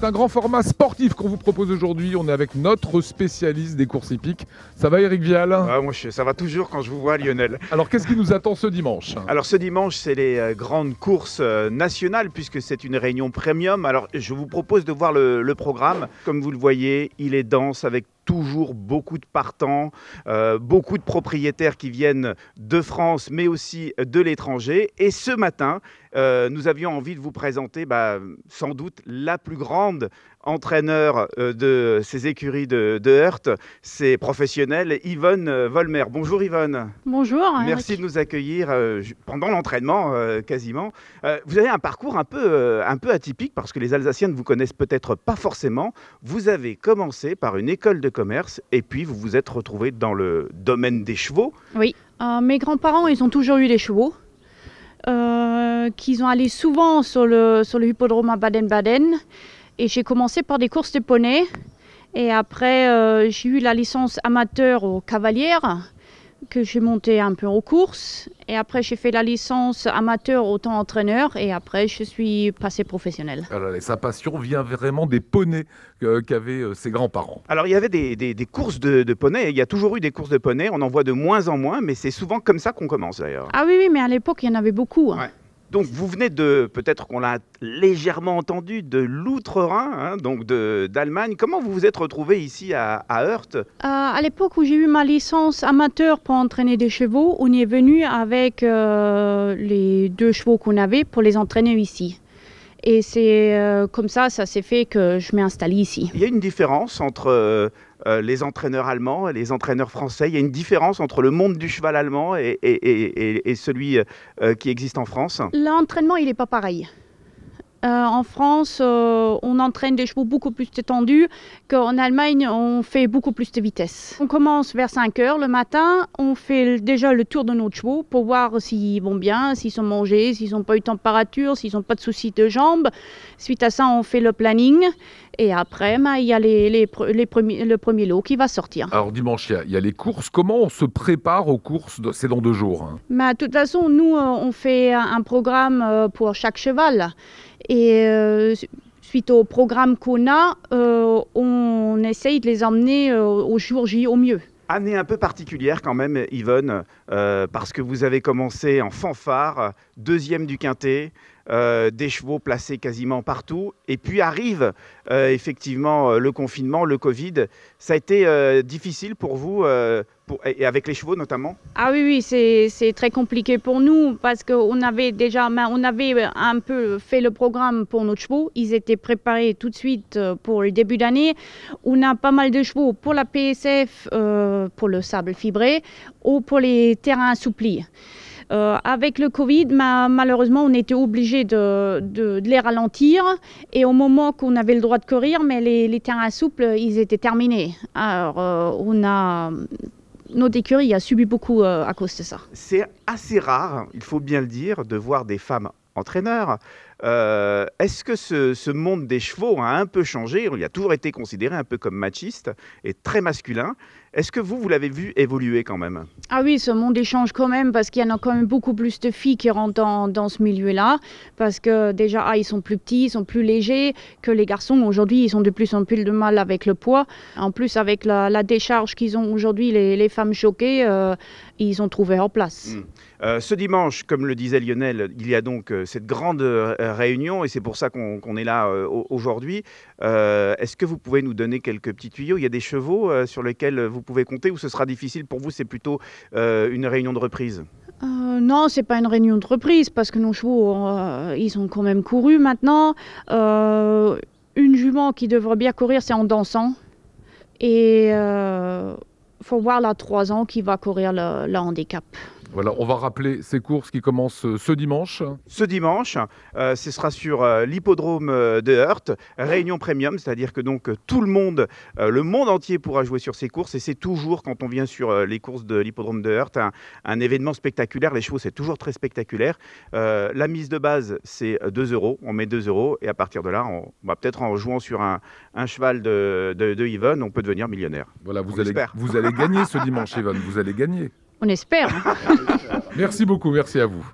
c'est un grand format sportif qu'on vous propose aujourd'hui. On est avec notre spécialiste des courses hippiques. Ça va, Eric Vial? Moi, ça va toujours quand je vous vois, Lionel. Alors, qu'est-ce qui nous attend ce dimanche? Alors, ce dimanche, c'est les grandes courses nationales, puisque c'est une réunion premium. Alors, je vous propose de voir le programme. Comme vous le voyez, il est dense avec toujours beaucoup de partants, beaucoup de propriétaires qui viennent de France, mais aussi de l'étranger. Et ce matin, nous avions envie de vous présenter sans doute la plus grande entraîneur de ces écuries de Heurt, c'est professionnel, Yvonne Volmer. Bonjour Yvonne. Bonjour. Merci de nous accueillir pendant l'entraînement quasiment. Vous avez un parcours un peu atypique parce que les Alsaciens ne vous connaissent peut-être pas forcément. Vous avez commencé par une école de commerce et puis vous vous êtes retrouvé dans le domaine des chevaux. Oui, mes grands-parents, ils ont toujours eu des chevaux. Qu'ils ont allé souvent sur le hippodrome à Baden-Baden. Et j'ai commencé par des courses de poney. Et après, j'ai eu la licence amateur aux Cavalières, que j'ai monté un peu aux courses. Et après, j'ai fait la licence amateur autant entraîneur. Et après, je suis passé professionnel. Alors, sa passion vient vraiment des poneys qu'avaient ses grands-parents. Alors, il y avait des courses de poneys. Il y a toujours eu des courses de poneys. On en voit de moins en moins, mais c'est souvent comme ça qu'on commence d'ailleurs. Ah oui, mais à l'époque, il y en avait beaucoup. Ouais. Donc vous venez de, peut-être qu'on l'a légèrement entendu, de l'Outre-Rhin, donc d'Allemagne. Comment vous vous êtes retrouvé ici à Heurt? À l'époque où j'ai eu ma licence amateur pour entraîner des chevaux, on y est venu avec les 2 chevaux qu'on avait pour les entraîner ici. Et c'est comme ça s'est fait que je m'ai installée ici. Il y a une différence entre les entraîneurs allemands et les entraîneurs français. Il y a une différence entre le monde du cheval allemand et celui qui existe en France. L'entraînement, il n'est pas pareil. En France, on entraîne des chevaux beaucoup plus étendus qu'en Allemagne, on fait beaucoup plus de vitesse. On commence vers 5 heures le matin, on fait déjà le tour de nos chevaux pour voir s'ils vont bien, s'ils sont mangés, s'ils n'ont pas eu de température, s'ils n'ont pas de soucis de jambes. Suite à ça, on fait le planning et après, il y a le premier lot qui va sortir. Alors dimanche, il y a les courses. Comment on se prépare aux courses? C'est dans 2 jours. De toute façon, nous, on fait un programme pour chaque cheval. Et suite au programme qu'on a, on essaye de les emmener au jour J au mieux. Année un peu particulière quand même, Yvonne, parce que vous avez commencé en fanfare, 2e du quintet, des chevaux placés quasiment partout. Et puis arrive effectivement le confinement, le Covid. Ça a été difficile pour vous et avec les chevaux notamment? Ah oui, c'est très compliqué pour nous parce qu'on avait un peu fait le programme pour nos chevaux. Ils étaient préparés tout de suite pour le début d'année. On a pas mal de chevaux pour la PSF, pour le sable fibré ou pour les terrains assouplis. Avec le Covid, malheureusement, on était obligé de les ralentir. Et au moment qu'on avait le droit de courir, mais les terrains souples, ils étaient terminés. Alors, notre écurie a subi beaucoup à cause de ça. C'est assez rare, il faut bien le dire, de voir des femmes entraîneurs. Est-ce que ce monde des chevaux a un peu changé? Il a toujours été considéré un peu comme machiste et très masculin. Est-ce que vous l'avez vu évoluer quand même? Ah oui, ce monde change quand même parce qu'il y en a quand même beaucoup plus de filles qui rentrent dans ce milieu-là. Parce que déjà, ils sont plus petits, ils sont plus légers que les garçons. Aujourd'hui, ils ont de plus en plus de mal avec le poids. En plus, avec la décharge qu'ils ont aujourd'hui, les femmes choquées, ils ont trouvé leur place. Ce dimanche, comme le disait Lionel, il y a donc cette grande réunion et c'est pour ça qu'on est là aujourd'hui. Est-ce que vous pouvez nous donner quelques petits tuyaux? Il y a des chevaux sur lesquels vous pouvez compter ou ce sera difficile pour vous? C'est plutôt une réunion de reprise? Non, c'est pas une réunion de reprise parce que nos chevaux, ils ont quand même couru maintenant. Une jument qui devrait bien courir, c'est en dansant. Et faut voir la 3 ans qui va courir le handicap. Voilà, on va rappeler ces courses qui commencent ce dimanche. Ce dimanche, ce sera sur l'hippodrome de Heurt, réunion premium, c'est-à-dire que donc tout le monde entier pourra jouer sur ces courses et c'est toujours, quand on vient sur les courses de l'hippodrome de Heurt, un événement spectaculaire. Les chevaux, c'est toujours très spectaculaire. La mise de base, c'est 2 €, on met 2 € et à partir de là, peut-être en jouant sur un cheval de Yvonne, on peut devenir millionnaire. Voilà, vous allez gagner ce dimanche, Yvonne, vous allez gagner. On espère. Merci beaucoup, merci à vous.